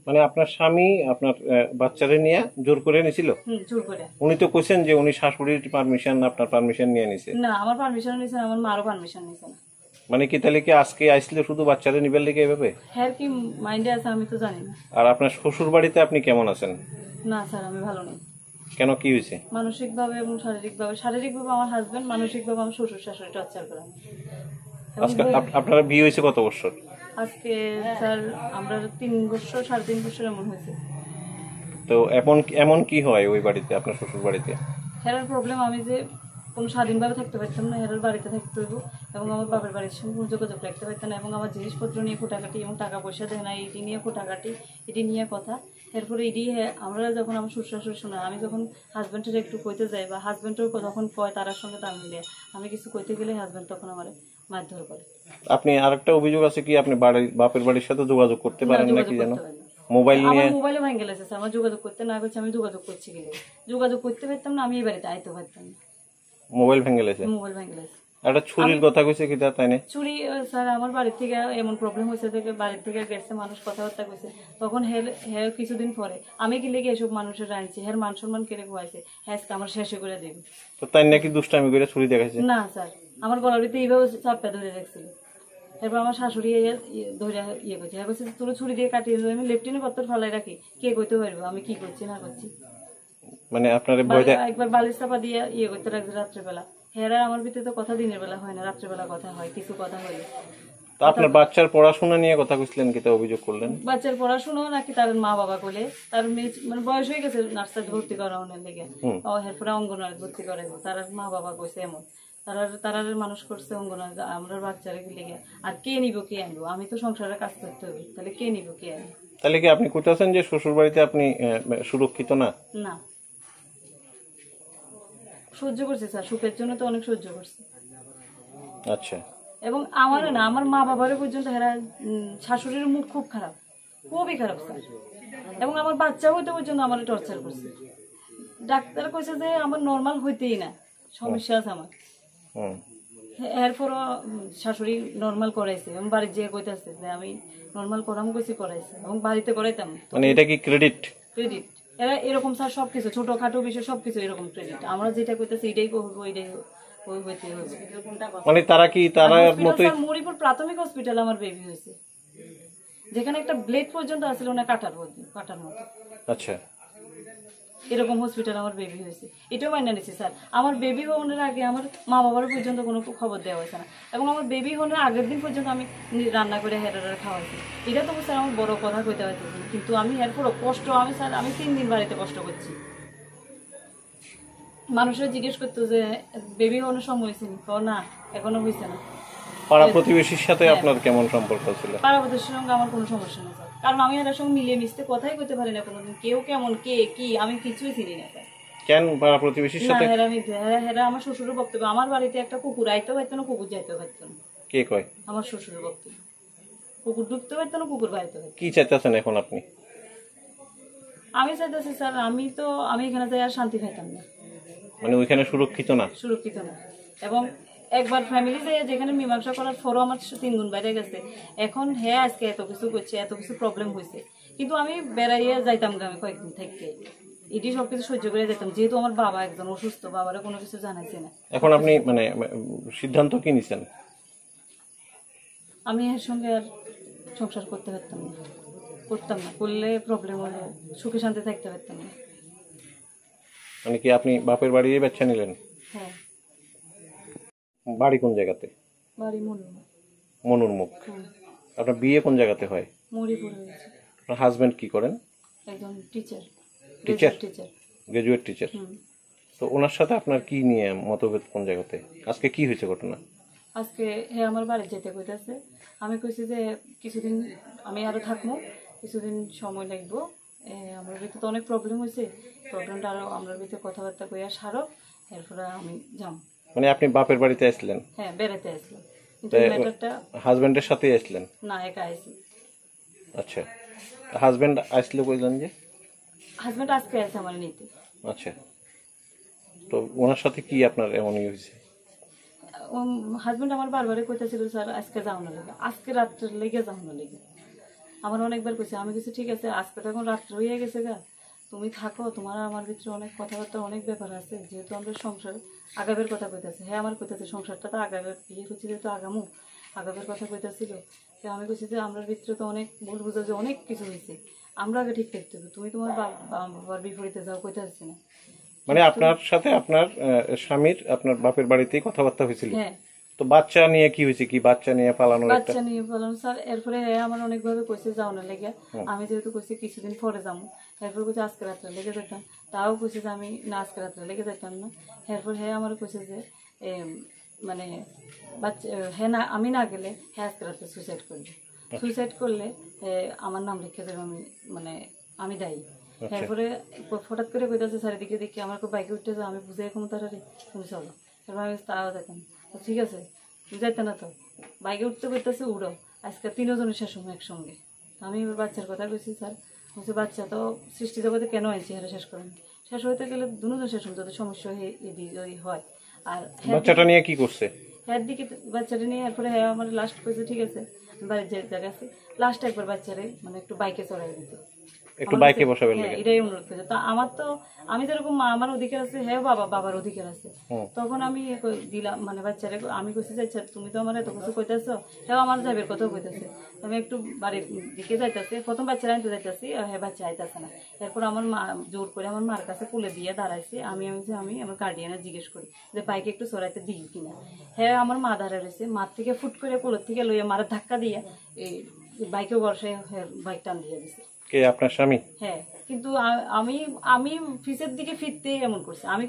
মানে আপনার স্বামী আপনার বাচ্চারে নিয়ে জোর করে নিছিল? জোর করে। উনি তো কইছেন যে উনি শাশুড়ির পারমিশন আপনার পারমিশন নিয়ে নিছে। না, আমার পারমিশন নিছে না, আমার মারও পারমিশন নিছে না। মানে কি তাহলে কি আজকে আইছিল শুধু বাচ্চারে নিবার লেগে এভাবে? হ্যাঁ, কি মাইন্ডে আছে আমি তো জানি না। আর আপনার শ্বশুর বাড়িতে আপনি কেমন আছেন? না স্যার, আমি ভালো নেই। কেন, কি হয়েছে? মানসিকভাবে এবং শারীরিকভাবে আমার হাজবেন্ড, মানসিকভাবে আমার শ্বশুর শাশুড়ি টর্চার করে। আজকে আপনারা বিয়ে হয়েছে কত বছর? আজকে স্যার আমরা 3 বছর 3.5 বছর এমন হয়েছে। তো এমন কি হয় ওই বাড়িতে, আপনার শ্বশুর বাড়িতে? হেরার প্রবলেম, আমি যে কোনো স্বাধীনভাবে থাকতে পারতাম না, হেরার বাড়িতে থাকতে হইব এবং আমার বাবার বাড়ির সঙ্গে কোনো যোগাযোগ রাখতে পারতাম না, এবং আমার জিনিসপত্র নিয়ে কোটাকাটি এবং টাকা পয়সা দেয় না, এটি নিয়ে কোটাকাটি, এটি নিয়ে কথা। এরপরে এটি আমরা যখন আমার শ্বশুর শাশুড়ি শোনা, আমি যখন হাজব্যান্ডের একটু কইতে যাই বা হাজব্যান্ডও যখন কয় তার সঙ্গে তাল মিলিয়ে আমি কিছু কইতে গেলে হাজব্যান্ড তখন আমার মারধর করে। আপনি আরেকটা অভিযোগ আছে কি আপনি বাপের বাড়ির সাথে যোগাযোগ করতে পারেন নাকি জানো? মোবাইল নিয়ে আমার মোবাইলে ভেঙে গেছে স্যার, আমার যোগাযোগ করতে না করছে, আমি যোগাযোগ করছি গেলে যোগাযোগ করতে পারতাম না, আমি এই বাড়িতে আইতে পারতাম না। মোবাইল ভেঙে গেছে? মোবাইল ভেঙে গেছে। একটা ছুরির কথা কইছে কি তাই না? চুরি স্যার, আমার বাড়ির থেকে এমন প্রবলেম হয়েছে থেকে বাড়ির থেকে গেছে, মানুষ কথাবার্তা কইছে, তখন হ্যাঁ কিছুদিন পরে আমি কি লেগে এসব মানুষের আনছি, হ্যাঁ মান সম্মান কেড়ে খোয়াইছে, হ্যাঁ আমার শেষে করে দেবে। তো তাই নাকি দুষ্টামি করে ছুরি দেখাইছে? না স্যার, আমার গলার ভিতরে এইভাবে চাপটা ধরে রাখছিল। এরপর আমার শাশুড়ি ধরে করছে, হ্যাঁ বলছে তোর ছুরি দিয়ে কাটিয়ে দেবে, আমি লেফটিনে পত্তর ফালাই রাখি, কে কইতে পারবো আমি কি করছি না করছি। মানে আপনার ভয় একবার বালিশ চাপা দিয়ে করতে রাখছে রাত্রেবেলা। হেরা আমার ভিতরে তো কথা দিনের বেলা হয় না, রাত্রেবেলা কথা হয়, কিছু কথা হইলে। তো আপনার বাচ্চার পড়াশোনা নিয়ে কথা কইছিলেন কি, তা অভিযোগ করলেন? বাচ্চার পড়াশোনা নাকি তার মা বাবা বলে, তার মেয়ে মানে বয়স হয়ে গেছে নার্সারি ভর্তি করানোর লেগে, এরপরে অঙ্গনওয়াড়ি ভর্তি করাইবো, তার মা বাবা কইছে এমন, তারা মানুষ করছে অঙ্গনওয়াড়ি, আমরা বাচ্চারা লেগে। আর কে নিব কে আনবো, আমি তো সংসারে কাজ করতে হবে, তাহলে কে নিব কে আনবো? তাহলে কি আপনি কইতাছেন যে শ্বশুর বাড়িতে আপনি সুরক্ষিত না? না, সহ্য করছে স্যার, সুখের জন্য তো অনেক সহ্য করছে। আচ্ছা। এবং আমার না, আমার মা বাবারও পর্যন্ত হেরা শাশুড়ির মুখ খুব খারাপ, খুবই খারাপ স্যার। এবং আমার বাচ্চা হইতে পর্যন্ত আমার টর্চার করছে। ডাক্তার কইছে যে আমার নর্মাল হইতেই না, সমস্যা আছে আমার। এরপরও শাশুড়ি নর্মাল করাইছে এবং বাড়ির যে কইতাছে যে আমি নর্মাল করাম কইছি, করাইছে এবং বাড়িতে করাইতাম। মানে এটা কি ক্রেডিট? ক্রেডিট এরা এরকম স্যার, সবকিছু ছোটখাটো বিষয় সবকিছু এরকম ক্রেডিট, আমরা যেটা কইতাছি এটাই করবো, এটাই মানে তারা কি তারা মতই? মরিপুর প্রাথমিক হসপিটাল আমার বেবি হয়েছে, যেখানে একটা ব্লেড পর্যন্ত আছিল না, কাটার মতো। আচ্ছা, এরকম হসপিটাল আমার বেবি হয়েছে, এটাও মাইনা নিচ্ছে স্যার। আমার বেবি হওয়ার আগে আমার মা বাবার পর্যন্ত কোনো খবর দেওয়া হয়েছে না, এবং আমার বেবি হওয়ার আগের দিন পর্যন্ত আমি রান্না করে হেরার খাওয়াইছি। এটা তো স্যার আমার বড় কথা কইতে পারতেছি, কিন্তু আমি এরপরও কষ্ট, আমি 3 দিন বাড়িতে কষ্ট করছি। মানুষরা জিজ্ঞেস করতো যে বেবি হওয়ার সময় হয়েছে না, এখনো হয়েছে না। পাড়া প্রতিবেশীর সাথে আপনার কেমন সম্পর্ক ছিল? পাড়া প্রতিবেশীর সঙ্গে আমার কোনো সমস্যা নেই স্যার, কারণ আমি এর সঙ্গে মিলিয়ে মিশতে কথাই করতে পারি না কোনোদিন, কেউ কেমন কে কি আমি কিছুই চিনি না স্যার। কেন পাড়া প্রতিবেশীর সাথে? হেরা আমার শ্বশুরের বক্তব্য, আমার বাড়িতে একটা কুকুর আইতে পারতো না, কুকুর যাইতে পারতো না। কে কয়? আমার শ্বশুরের বক্তব্য, কুকুর ঢুকতে পারতো না, কুকুর বাড়িতে পারতো। কি চাইতেছেন এখন আপনি? আমি চাইতেছি স্যার, আমি এখানে যাই আর শান্তি পাইতাম না, মানে ওইখানে সুরক্ষিত না? সুরক্ষিত না। এবং একবার ফ্যামিলি যায় যেখানে মীমাংসা করার পরও আমার 3 গুণ বাইরে গেছে। এখন হ্যাঁ আজকে এত কিছু করছে, এত কিছু প্রবলেম হয়েছে, কিন্তু আমি বেড়াইয়া যাইতাম গ্রামে কয়েকদিন থেকে, এটি সবকিছু সহ্য করে যেতাম, যেহেতু আমার বাবা একজন অসুস্থ, বাবারা কোনো কিছু জানাইছে না। এখন আপনি মানে সিদ্ধান্ত কি নিছেন? আমি এর সঙ্গে আর সংসার করতে পারতাম না, করলে প্রবলেম হলে সুখে শান্তি থাকতে পারতাম না। মানে কি আপনি বাপের বাড়ি বাচ্চা নিলেন? হ্যাঁ। বাড়ি কোন জায়গাতে? বাড়ি মনুরমুখ। মনুরমুখ। আপনার বিয়ে কোন জায়গাতে হয়? মরিপুর হয়েছে। আপনার হাজবেন্ড কি করেন? একজন টিচার। Graduate teacher. তো ওনার সাথে আপনার কি নিয়ে মতভেদ কোন জায়গাতে? আজকে কি হয়েছে ঘটনা? আজকে হ্যাঁ আমার বাড়ি যেতে কইতাছে, আমি কইছি যে কিছুদিন আমি আরো থাকবো, কিছুদিন সময় লাগবো, আমার ভিতরে তো অনেক প্রবলেম হয়েছে, প্রবলেমটা আরো আমরা ভিতরে কথাবার্তা কইয়া সারো, এরপরে আমি যাম। মানে আপনি বাপের বাড়িতে আসলেন? হ্যাঁ, বেড়াতে আসলাম, কিন্তু ম্যাটারটা হাজবেন্ডের সাথে আসলেন? না, একা আইছি। আচ্ছা, হাজবেন্ড আসলে কইলেন যে? হাজবেন্ড আজকে আছে আমার নিতে। আচ্ছা, তো ওনার সাথে কি আপনার এমনই হয়েছে? হাজবেন্ড আমার বারবারই কইতাছিল স্যার আজকে যাও না লেগে, আজকে রাত্রের লেগে যাও না লেগে। আমার অনেকবার কইছে, আমি কিছু ঠিক আছে, আজকে তো এখন রাত্রে হয়ে গেছে গা, তুমি থাকো, তোমার আমার ভিতরে অনেক কথাবার্তা অনেক ব্যাপার আছে, যেহেতু আমরা সংসার আগাবের কথা কইতাছে, হ্যাঁ আমার কইতাছে সংসারটা তো আগাবের, বিয়ে করছি যেহেতু আগামু আগাবের কথা কইতাছিল। তো আমি কইছি যে আমরা ভিতরে তো অনেক ভুল বুঝাবুঝি অনেক কিছু হয়েছে, আমরা আগে ঠিক থাকতে হবে, তুমি তোমার বাবার বিপরীতে যাও কইতাছি না। মানে আপনার সাথে আপনার স্বামীর আপনার বাপের বাড়িতেই কথাবার্তা হয়েছিল। হ্যাঁ, তো বাচ্চা নিয়ে কি হয়েছে, কি বাচ্চা নিয়ে পালানোর একটা বাচ্চা নিয়ে বললাম স্যার, এরপরে আমার অনেকভাবে কইছে যাও না লেগে, আমি যেহেতু কইছি কিছুদিন পরে যাবো, এরপর কইছে আজকে রাত্রে লেগে যেতাম, তাও কইছে যে আমি না আজকে রাত্রে লেগে যেতাম না। এরপর হ্যাঁ আমার কইছে যে মানে বাচ্চা হ্যাঁ না, আমি না গেলে হ্যাঁ আজকে রাত্রে সুইসাইড করবে, সুইসাইড করলে আমার নাম লিখে দেবে, আমি মানে আমি দায়ী। এরপরে হঠাৎ করে কইতাছে চারিদিকে দেখি আমার বাইকে উঠতে যাও, আমি বুঝে এখন তাড়াতাড়ি তুমি চলো, এবার আমি তাও দেখেন ঠিক আছে বুঝাইতে না তো, বাইকে উঠতে করতেছে উড়ো, আজকে 3 জনের শেষ হবো একসঙ্গে। আমি এবার বাচ্চার কথা কইছি, স্যার বলছে বাচ্চা তো সৃষ্টি জগতে কেন আনছি, হারে শেষ করেন, শেষ হইতে গেলে দুজন শেষ হন, যদি সমস্যা হয়। আর বাচ্চাটা নিয়ে কি করছে? হ্যাঁ দিকে বাচ্চাটা নিয়ে এরপরে হ্যাঁ আমার লাস্ট কইছে ঠিক আছে বাড়ির যে জায়গা আছে, লাস্ট একবার বাচ্চারে মানে একটু বাইকে চড়াই দিত, একটু বাইকে বসাবেন হ্যাঁ এটাই অনুরোধ করেছে। তা আমার তো আমি যেরকম আমার অধিকার আছে, হ্যাঁ বাবার অধিকার আছে, তখন আমি দিলাম মানে বাচ্চারে আমি কইছি যে আচ্ছা তুমি তো আমার এত কিছু কইতেছো, হ্যাঁ আমার যাবের কথাও কইতেছে, আমি একটু বাড়ির দিকে যাইতেছি, প্রথম বাচ্চারা আনতে যাইতেছি, হ্যাঁ বাচ্চা আইতেছে না। এরপর আমার মা জোর করে আমার মার কাছে কোলে দিয়ে দাঁড়াইছি, আমি আমার গার্ডিয়ানে জিজ্ঞেস করি যে বাইকে একটু সরাইতে দিই কিনা, হ্যাঁ আমার মা দাঁড়ায় রয়েছে, মার থেকে ফুট করে কোলের থেকে লইয়া মারা ধাক্কা দিয়ে এই বাইকে বসে বাইক টান দিয়ে দিছে। কে আপনার স্বামী? হ্যাঁ, কিন্তু আমি অফিসের দিকে ফিরতে এমন করছে, আমি